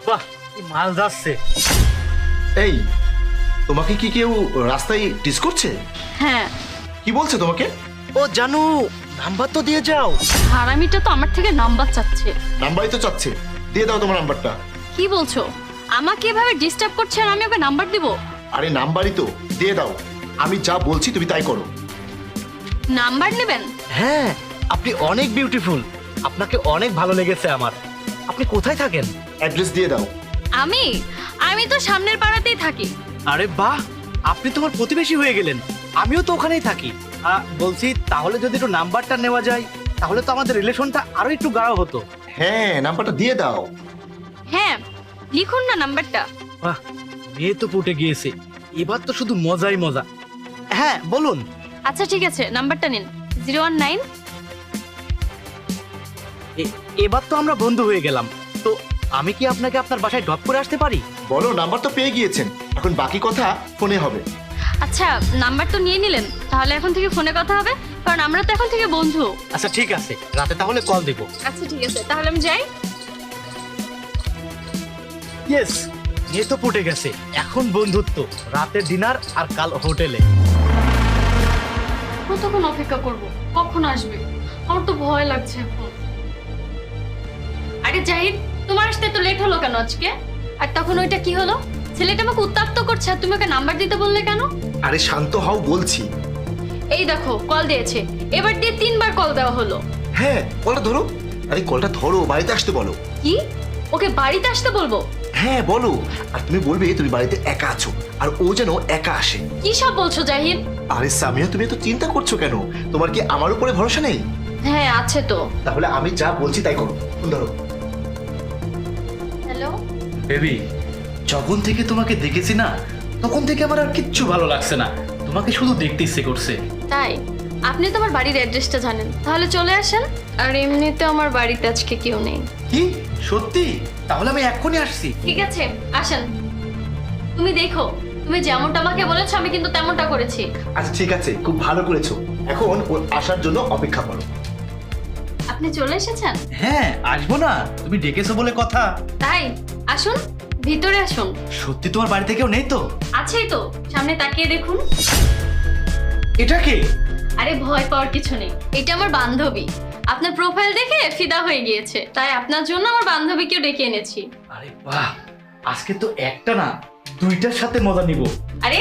বাহ, কি মাল যাচ্ছে। এই, তোমাকে কি কেউ রাস্তায় টিস করছে? হ্যাঁ। কি বলছে তোমাকে? ও জানু, নাম্বার তো দিয়ে যাও। হারামিটা তো আমার থেকে নাম্বার চাচ্ছে। নাম্বারই তো চাচ্ছে, দিয়ে দাও তোমার নাম্বারটা। কি বলছো? আমাকে এভাবে ডিস্টার্ব করছে আর আমি ওকে নাম্বার দিব? আরে নাম্বারই তো, দিয়ে দাও। আমি যা বলছি তুমি তাই করো। নাম্বার নেবেন? হ্যাঁ, আপনি অনেক বিউটিফুল, আপনাকে অনেক ভালো লেগেছে আমার। আপনি কোথায় থাকেন? অ্যাড্রেস দিয়ে দাও। আমি আমি তো সামনের পাড়াতেই থাকি। আরে বাহ, আপনি তোমার প্রতিবেশী হয়ে গেলেন। আমিও তো ওখানেই থাকি। বলছি, তাহলে যদি একটু নাম্বারটা নেওয়া যায়, তাহলে তো আমাদের রিলেশনটা আরো একটু গাঢ় হতো। হ্যাঁ, নাম্বারটা দিয়ে দাও। হ্যাঁ, লিখুন না নাম্বারটা। বাহ, মেয়ে তো পটে গিয়েছে, এবার তো শুধু মজাই মজা। হ্যাঁ বলুন। আচ্ছা ঠিক আছে, নাম্বারটা নিন। 019। এবার তো আমরা বন্ধু হয়ে গেলাম। তো আমি কি আপনাকে আপনার বাসায় ড্রপ করে আসতে পারি? বলো, নাম্বার তো পেয়ে গিয়েছেন, এখন বাকি কথা ফোনে হবে। আচ্ছা, নাম্বার তো নিয়ে নিলেন, তাহলে এখন থেকে ফোনে কথা হবে, কারণ আমরা তো এখন থেকে বন্ধু। আচ্ছা ঠিক আছে, রাতে তাহলে কল দেব। আচ্ছা ঠিক আছে, তাহলে আমি যাই। ইয়েস, মেয়ে তো পটে গেছে, এখন বন্ধুত্ব, রাতে ডিনার আর কাল হোটেলে। কতক্ষণ অপেক্ষা করব? কখন আসবে? আমার তো ভয় লাগছে এখন। আরে জাহিদ, তোমার আসতে তো লেট হলো কেন আজকে? আর তখন ওইটা কি হলো? ছেলেটা আমাকে উত্তপ্ত করছে আর তুমি ওকে নাম্বার দিতে বললে কেন? আরে শান্ত হও বলছি। এই দেখো, কল দিয়েছে, এবার দিয়ে 3বার কল দেওয়া হলো। হ্যাঁ, কলটা ধরো। আরে কলটা ধরো, বাড়িতে আসতে বলো। কি? ওকে বাড়িতে আসতে বলবো? হ্যাঁ বলো, আর তুমি বলবে তুমি বাড়িতে একা আছো আর ও যেন একা আসে। কি সব বলছো জাহিদ? আরে সামিয়া, তুমি তো চিন্তা করছো কেন? তোমার কি আমার উপরে ভরসা নেই? হ্যাঁ আছে তো। তাহলে আমি যা বলছি তাই করো। ফোন ধরো। হ্যালো। বেবি, যখন থেকে তোমাকে দেখেছি না, তখন থেকে আমার আর কিচ্ছু ভালো লাগছে না। তোমাকে শুধু দেখতে ইচ্ছে করছে। তাই? আপনি তো আমার বাড়ির অ্যাড্রেসটা জানেন, তাহলে চলে আসেন। আর এমনিতে আমার বাড়িতে আজকে কেউ নেই। কি সত্যি? তাহলে আমি এক্ষুনি আসছি। ঠিক আছে, আসেন। তুমি দেখো, তুমি যেমনটা আমাকে বলেছো আমি কিন্তু তেমনটা করেছি। আচ্ছা ঠিক আছে, খুব ভালো করেছো। এখন ওর আসার জন্য অপেক্ষা করো। আপনি চলে এসেছেন? হ্যাঁ, আসবো না, তুমি ডেকেছো বলে কথা। তাই? আসুন, ভিতরে আসুন। সত্যি তোমার বাড়িতে কেউ নেই তো? আছেই তো, সামনে তাকিয়ে দেখুন। এটা কে? আরে ভয় পাওয়ার কিছু নেই, এটা আমার বান্ধবী। আপনার প্রোফাইল দেখে ফিদা হয়ে গিয়েছে, তাই আপনার জন্য আমার বান্ধবীকেও ডেকে এনেছি। আরে বাহ, আজকে তো একটা না, দুইটার সাথে মজা নিব। আরে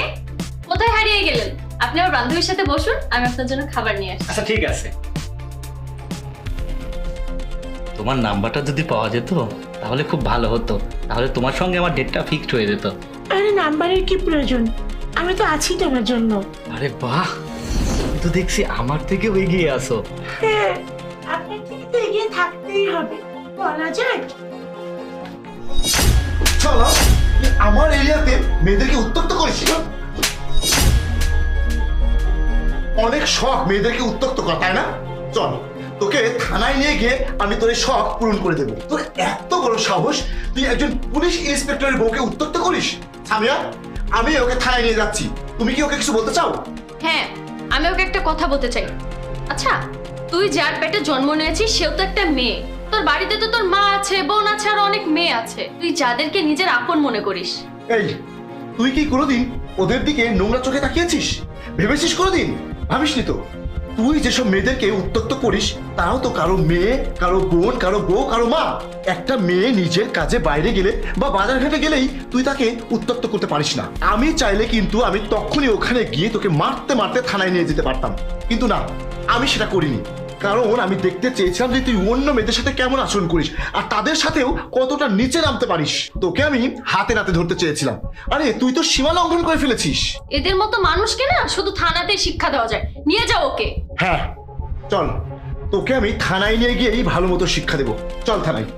কোথায় হারিয়ে গেলেন? আপনি আমার বান্ধবীর সাথে বসুন, আমি আপনার জন্য খাবার নিয়ে আসছি। আচ্ছা ঠিক আছে। তোমার নাম্বারটা যদি পাওয়া যেত তাহলে খুব ভালো হতো, তাহলে তোমার সঙ্গে আমার ডেটটা ফিক্সড হয়ে যেত। আরে নাম্বারের কি প্রয়োজন, আমি তো আছি তোমার জন্য। আরে বাহ, তুমি তো দেখছি আমার থেকেও এগিয়ে আসো। হ্যাঁ, আপনার থেকে তো এগিয়ে থাকতেই হবে, বলা যায়। চলো, তুই আমার এরিয়াতে মেয়েদেরকে উত্ত্যক্ত করিস। অনেক শখ মেয়েদেরকে উত্ত্যক্ত করা, তাই না? চল, তোকে থানায় নিয়ে গিয়ে আমি তোর এই শখ পূরণ করে দেবো। তোর এত বড় সাহস, তুই একজন পুলিশ ইন্সপেক্টরের বউকে উত্ত্যক্ত করিস? সামিয়া, আমি ওকে থানায় নিয়ে যাচ্ছি। তুমি কি ওকে কিছু বলতে চাও? হ্যাঁ, আমি ওকে একটা কথা বলতে চাই। আচ্ছা, তুই যার পেটে জন্ম নিয়েছিস সেও তো একটা মেয়ে। তোর বাড়িতে তো তোর মা আছে, বোন আছে, আর অনেক মেয়ে আছে। তুই যাদেরকে নিজের আপন মনে করিস। এই, তুই কি কোনোদিন ওদের দিকে নোংরা চোখে তাকিয়েছিস? ভেবেছিস কোনোদিন? ভাবিসনি তো? তুই যেসব মেয়েদেরকে উত্ত্যক্ত করিস তারাও তো কারো মেয়ে, কারো বোন, কারো বউ, কারো মা। একটা মেয়ে নিজের কাজে বাইরে গেলে বা বাজার ঘাটে গেলেই তুই তাকে উত্ত্যক্ত করতে পারিস না। আমি চাইলে কিন্তু আমি তখনই ওখানে গিয়ে তোকে মারতে মারতে থানায় নিয়ে যেতে পারতাম, কিন্তু না, আমি সেটা করিনি। কারণ আমি দেখতে চেয়েছিলাম যে তুই অন্য মেয়েদের সাথে কেমন আচরণ করিস আর তাদের সাথেও কতটা নিচে নামতে পারিস। তোকে আমি হাতে নাতে ধরতে চেয়েছিলাম। আরে তুই তো সীমা লঙ্ঘন করে ফেলেছিস। এদের মতো মানুষকে না শুধু থানাতে শিক্ষা দেওয়া যায়। নিয়ে যাও ওকে। হ্যাঁ চল, তোকে আমি থানায় নিয়ে গিয়েই ভালো মতো শিক্ষা দেবো। চল থানায়।